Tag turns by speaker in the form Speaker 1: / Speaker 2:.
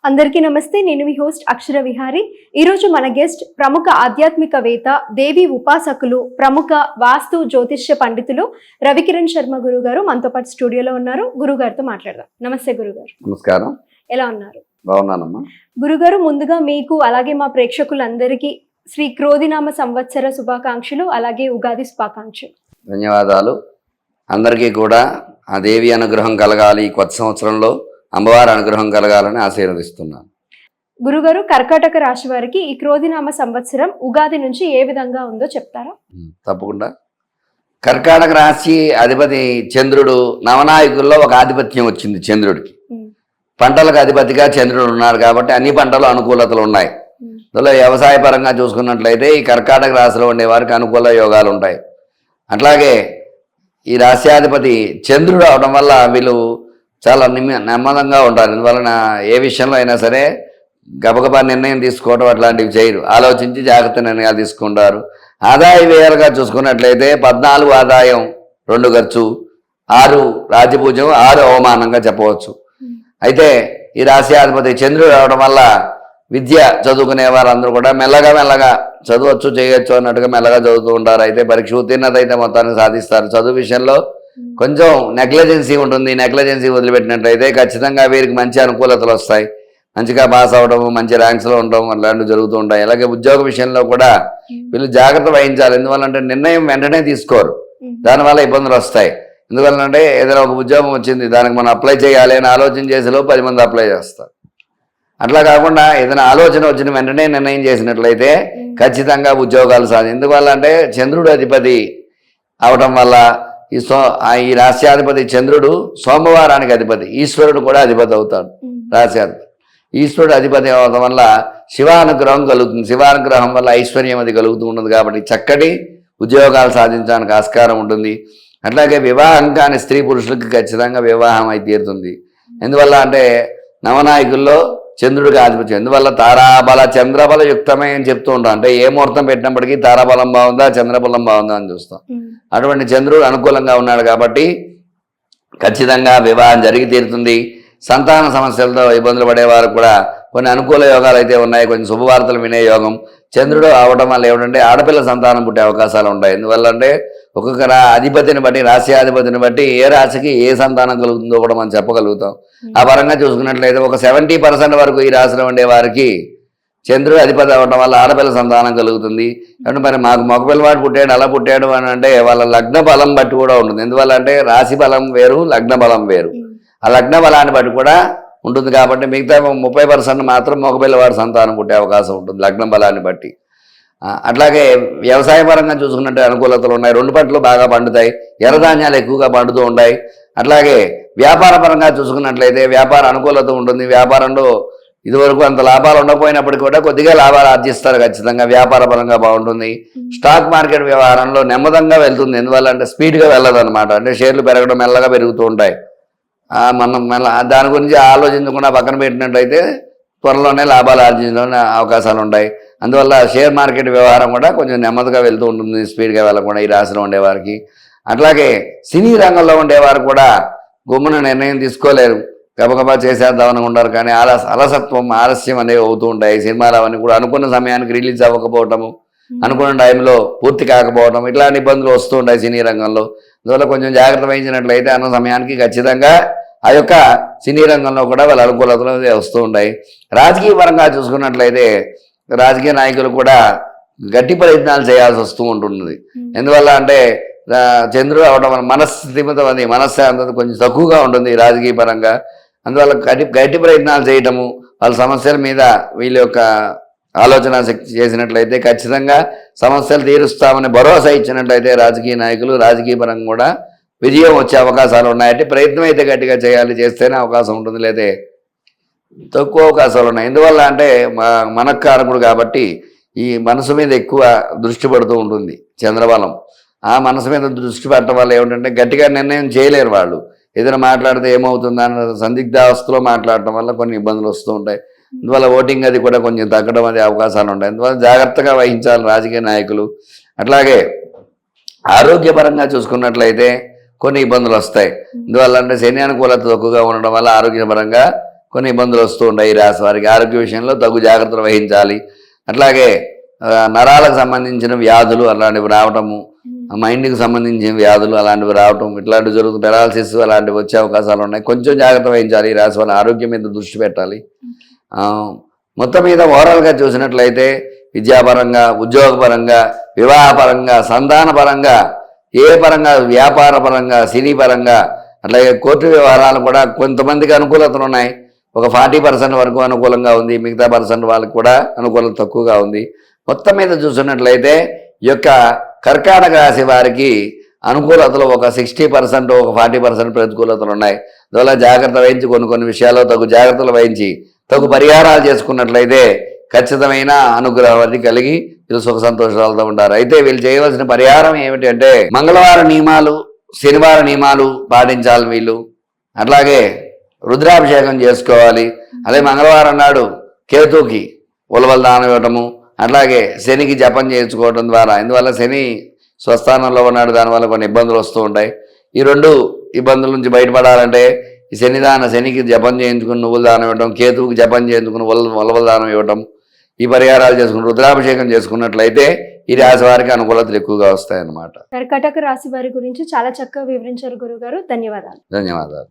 Speaker 1: అందరికీ నమస్తే. నేను మీ హోస్ట్ అక్షర విహారి. ఈరోజు మన గెస్ట్ ప్రముఖ ఆధ్యాత్మికవేత్త, దేవి ఉపాసకులు, ప్రముఖ వాస్తు జ్యోతిష్య పండితులు రవికిరణ్ శర్మ గురువు గారు మనతో పాటు స్టూడియోలో ఉన్నారు. గురువు గారితో మాట్లాడదాం. నమస్తే గురుగారు.
Speaker 2: నమస్కారం.
Speaker 1: ఎలా ఉన్నారు?
Speaker 2: బాగున్నానమ్మా.
Speaker 1: గురుగారు, ముందుగా మీకు అలాగే మా ప్రేక్షకులందరికీ శ్రీ క్రోధినామ సంవత్సర శుభాకాంక్షలు, అలాగే ఉగాది శుభాకాంక్షలు.
Speaker 2: ధన్యవాదాలు. అందరికీ కూడా ఆ దేవి అనుగ్రహం కలగాలి, కొత్త సంవత్సరంలో అమ్మవారి అనుగ్రహం కలగాలని ఆశీర్వదిస్తున్నాను.
Speaker 1: గురుగారు, కర్కాటక రాశి వారికి ఈ క్రోధినామ సంవత్సరం ఉగాది నుంచి ఏ విధంగా ఉందో చెప్తారా?
Speaker 2: తప్పకుండా. కర్కాటక రాశి అధిపతి చంద్రుడు. నవనాయకుల్లో ఒక ఆధిపత్యం వచ్చింది చంద్రుడికి. పంటలకు అధిపతిగా చంద్రుడు ఉన్నారు కాబట్టి అన్ని పంటలు అనుకూలతలు ఉన్నాయి. అందులో వ్యవసాయ పరంగా చూసుకున్నట్లయితే ఈ కర్కాటక రాశిలో ఉండే వారికి అనుకూల యోగాలు ఉంటాయి. అట్లాగే ఈ రాశ్యాధిపతి చంద్రుడు అవడం వల్ల వీళ్ళు చాలా నెమ్మదంగా ఉంటారు. అందువలన ఏ విషయంలో అయినా సరే గబగబా నిర్ణయం తీసుకోవడం అట్లాంటివి చేయరు. ఆలోచించి జాగ్రత్త నిర్ణయాలు తీసుకుంటారు. ఆదాయ వ్యయాలుగా చూసుకున్నట్లయితే 14 ఆదాయం, 2 ఖర్చు, 6 రాజ్యపూజ్యం, 6 అవమానంగా చెప్పవచ్చు. అయితే ఈ రాశ్యాధిపతి చంద్రుడు అవడం వల్ల విద్య చదువుకునే వారందరూ కూడా మెల్లగా చదవచ్చు, చేయొచ్చు అన్నట్టుగా మెల్లగా చదువుతూ ఉంటారు. అయితే పరీక్ష ఉత్తీర్ణత అయితే మొత్తాన్ని సాధిస్తారు. చదువు విషయంలో కొంచెం నెగ్లిజెన్సీ ఉంటుంది. నెగ్లిజెన్సీ వదిలిపెట్టినట్లయితే ఖచ్చితంగా వీరికి మంచి అనుకూలతలు వస్తాయి. మంచిగా పాస్ అవ్వడం, మంచి ర్యాంక్స్లో ఉండడం అలాంటివి జరుగుతూ ఉంటాయి. అలాగే ఉద్యోగ విషయంలో కూడా వీళ్ళు జాగ్రత్త వహించాలి. ఎందువల్లంటే నిర్ణయం వెంటనే తీసుకోరు, దానివల్ల ఇబ్బందులు వస్తాయి. ఎందువల్లంటే ఏదైనా ఒక ఉద్యోగం వచ్చింది, దానికి మనం అప్లై చేయాలి అని ఆలోచన చేసేలో 10 మంది అప్లై చేస్తారు. అట్లా కాకుండా ఏదైనా ఆలోచన వచ్చిన వెంటనే నిర్ణయం చేసినట్లయితే ఖచ్చితంగా ఉద్యోగాలు ఎందువల్ల అంటే చంద్రుడు అధిపతి అవటం వల్ల ఈ రాశ్యాధిపతి చంద్రుడు సోమవారానికి అధిపతి, ఈశ్వరుడు కూడా అధిపతి అవుతాడు. రాశ్యాధిపతి ఈశ్వరుడు అధిపతి అవడం వల్ల శివానుగ్రహం కలుగుతుంది. శివానుగ్రహం వల్ల ఐశ్వర్యం అది కలుగుతూ ఉంటుంది. కాబట్టి చక్కటి ఉద్యోగాలు సాధించడానికి ఆస్కారం ఉంటుంది. అట్లాగే వివాహం కాని స్త్రీ పురుషులకి ఖచ్చితంగా వివాహం అయితే తీరుతుంది. ఎందువల్ల అంటే నవనాయకుల్లో చంద్రుడికి ఆధిపత్యం. ఎందువల్ల తారాబల చంద్రబల యుక్తమే అని చెప్తూ ఉంటాం. అంటే ఏ ముహూర్తం పెట్టినప్పటికీ తారాబలం బాగుందా, చంద్రబలం బాగుందా అని చూస్తాం. అటువంటి చంద్రుడు అనుకూలంగా ఉన్నాడు కాబట్టి ఖచ్చితంగా వివాహం జరిగి తీరుతుంది. సంతాన సమస్యలతో ఇబ్బందులు పడేవారు కూడా కొన్ని అనుకూల యోగాలు అయితే ఉన్నాయి. కొన్ని శుభవార్తలు వినే యోగం చంద్రుడు అవడం వల్ల ఏమిటంటే ఆడపిల్ల సంతానం పుట్టే అవకాశాలు ఉంటాయి. ఎందువల్ల అంటే ఒక్కొక్క అధిపతిని బట్టి, రాశ్యాధిపతిని బట్టి ఏ రాశికి ఏ సంతానం కలుగుతుందో కూడా మనం చెప్పగలుగుతాం. ఆ పరంగా చూసుకున్నట్లయితే ఒక 70% వరకు ఈ రాశిలో ఉండే వారికి చంద్రుడు అధిపతి అవ్వడం వల్ల ఆడపిల్ల సంతానం కలుగుతుంది. అంటే మరి మాకు మగపిల్లవాడు పుట్టాడు, అలా పుట్టాడు అని అంటే వాళ్ళ లగ్న బలం బట్టి కూడా ఉంటుంది. ఎందువల్ల అంటే రాశి బలం వేరు, లగ్న బలం వేరు. ఆ లగ్న బలాన్ని బట్టి కూడా ఉంటుంది. కాబట్టి మిగతా 30% మాత్రం మగపిల్లవాడు సంతానం పుట్టే అవకాశం ఉంటుంది లగ్న బలాన్ని బట్టి. అట్లాగే వ్యవసాయ పరంగా చూసుకున్నట్టు అనుకూలతలు ఉన్నాయి. 2 పంటలు బాగా పండుతాయి. ఎర్రధాన్యాలు ఎక్కువగా పండుతూ ఉంటాయి. అట్లాగే వ్యాపార పరంగా చూసుకున్నట్లయితే వ్యాపార అనుకూలత ఉంటుంది. వ్యాపారంలో ఇదివరకు అంత లాభాలు ఉండకపోయినప్పటికీ కూడా కొద్దిగా లాభాలు ఆర్జిస్తారు. ఖచ్చితంగా వ్యాపార పరంగా బాగుంటుంది. స్టాక్ మార్కెట్ వ్యవహారంలో నెమ్మదంగా వెళ్తుంది. ఎందువల్ల అంటే స్పీడ్గా వెళ్ళదు అనమాట. అంటే షేర్లు పెరగడం మెల్లగా పెరుగుతూ ఉంటాయి. మనం దాని గురించి ఆలోచించకుండా పక్కన పెట్టినట్లయితే త్వరలోనే లాభాలు ఆర్జించడం అవకాశాలు ఉంటాయి. అందువల్ల షేర్ మార్కెట్ వ్యవహారం కూడా కొంచెం నెమ్మదిగా వెళ్తూ ఉంటుంది, స్పీడ్గా వెళ్ళకుండా ఈ రాశిలో ఉండేవారికి. అట్లాగే సినీ రంగంలో ఉండేవారు కూడా గుమ్మన నిర్ణయం తీసుకోలేరు, గబగబా చేసేద్దామని ఉంటారు. కానీ అలసత్వం, ఆలస్యం అనేవి అవుతూ ఉంటాయి. సినిమాలు అవన్నీ కూడా అనుకున్న సమయానికి రిలీజ్ అవ్వకపోవటము, అనుకున్న టైంలో పూర్తి కాకపోవడం, ఇట్లాంటి ఇబ్బందులు వస్తూ ఉంటాయి సినీ రంగంలో. అందువల్ల కొంచెం జాగ్రత్త వహించినట్లయితే అన్న సమయానికి ఖచ్చితంగా ఆ యొక్క సినీ రంగంలో కూడా వాళ్ళ అనుకూలతలు వస్తూ ఉంటాయి. రాజకీయ పరంగా చూసుకున్నట్లయితే రాజకీయ నాయకులు కూడా గట్టి ప్రయత్నాలు చేయాల్సి వస్తూ ఉంటుంది. ఎందువల్ల అంటే చంద్రుడు అవడం వల్ల మనస్థిమితం అది, మనశ్శాంతత కొంచెం తక్కువగా ఉంటుంది రాజకీయ పరంగా. అందువల్ల గట్టి ప్రయత్నాలు చేయటము, వాళ్ళ సమస్యల మీద వీళ్ళ యొక్క ఆలోచన శక్తి చేసినట్లయితే ఖచ్చితంగా సమస్యలు తీరుస్తామని భరోసా ఇచ్చినట్లయితే రాజకీయ నాయకులు రాజకీయ పరంగా కూడా విజయం వచ్చే అవకాశాలు ఉన్నాయంటే ప్రయత్నం అయితే గట్టిగా చేయాలి, చేస్తేనే అవకాశం ఉంటుంది, లేదా తక్కువ అవకాశాలు ఉన్నాయి. ఎందువల్ల అంటే మనఃకారకుడు కాబట్టి ఈ మనసు మీద ఎక్కువ దృష్టి పడుతూ ఉంటుంది చంద్రబలం. ఆ మనసు మీద దృష్టి పెట్టడం వల్ల ఏమిటంటే గట్టిగా నిర్ణయం చేయలేరు వాళ్ళు. ఏదైనా మాట్లాడితే ఏమవుతుందన్న సందిగ్ధావస్థలో మాట్లాడటం వల్ల కొన్ని ఇబ్బందులు వస్తూ ఉంటాయి. అందువల్ల ఓటింగ్ అది కూడా కొంచెం తగ్గడం అనే అవకాశాలు ఉంటాయి. అందువల్ల జాగ్రత్తగా వహించాలి రాజకీయ నాయకులు. అట్లాగే ఆరోగ్యపరంగా చూసుకున్నట్లయితే కొన్ని ఇబ్బందులు వస్తాయి. అందువల్ల అంటే శని అనుకూలత తక్కువగా ఉండడం వల్ల ఆరోగ్యపరంగా కొన్ని ఇబ్బందులు వస్తూ ఉంటాయి. ఈ రాశి వారికి ఆరోగ్య విషయంలో తగు జాగ్రత్తలు వహించాలి. అట్లాగే నరాలకు సంబంధించిన వ్యాధులు అలాంటివి రావటము, మైండ్కి సంబంధించిన వ్యాధులు అలాంటివి రావటం, ఇట్లాంటివి జరుగుతుంది. పెరాలసిస్ అలాంటివి వచ్చే అవకాశాలు ఉన్నాయి. కొంచెం జాగ్రత్త వహించాలి. ఈ రాశి వాళ్ళ ఆరోగ్యం మీద దృష్టి పెట్టాలి. మొత్తం మీద ఓవరాల్గా చూసినట్లయితే విద్యాపరంగా, ఉద్యోగపరంగా, వివాహపరంగా, సంతానపరంగా, ఏ పరంగా, వ్యాపార పరంగా, సినీ పరంగా, అట్లాగే కోర్టు వ్యవహారాలు కూడా కొంతమందికి అనుకూలతలు ఉన్నాయి. ఒక 40% వరకు అనుకూలంగా ఉంది. మిగతా % వాళ్ళకి కూడా అనుకూలత తక్కువగా ఉంది. మొత్తం మీద చూసినట్లయితే ఈ యొక్క కర్కాటక రాశి వారికి అనుకూలతలు ఒక 60%, ఒక 40% ప్రతికూలతలు ఉన్నాయి. అందువల్ల జాగ్రత్త వహించి కొన్ని విషయాల్లో తగు జాగ్రత్తలు వహించి తగు పరిహారాలు చేసుకున్నట్లయితే ఖచ్చితమైన అనుగ్రహాన్ని కలిగి వీళ్ళు సుఖ సంతోషాలతో ఉంటారు. అయితే వీళ్ళు చేయవలసిన పరిహారం ఏమిటి అంటే మంగళవార నియమాలు, శనివార నియమాలు పాటించాలి వీళ్ళు. అట్లాగే రుద్రాభిషేకం చేసుకోవాలి. అదే మంగళవారం నాడు కేతుకి ఉలవల దానం ఇవ్వటము, అట్లాగే శనికి జపం చేయించుకోవడం ద్వారా, ఇందువల్ల శని స్వస్థానంలో ఉన్నాడు, దానివల్ల కొన్ని ఇబ్బందులు వస్తూ ఉంటాయి. ఈ 2 ఇబ్బందుల నుంచి బయటపడాలంటే ఈ శనికి జపం చేయించుకుని నువ్వులు దానం ఇవ్వటం, కేతువుకి జపం చేయించుకుని ఉలవల దానం ఇవ్వటం, ఈ పరిహారాలు చేసుకుని రుద్రాభిషేకం చేసుకున్నట్లయితే ఈ రాశి వారికి అనుకూలతలు ఎక్కువగా వస్తాయన్నమాట.
Speaker 1: కర్కాటక రాశి వారి గురించి చాలా చక్కగా వివరించారు గురుగారు. ధన్యవాదాలు.
Speaker 2: ధన్యవాదాలు.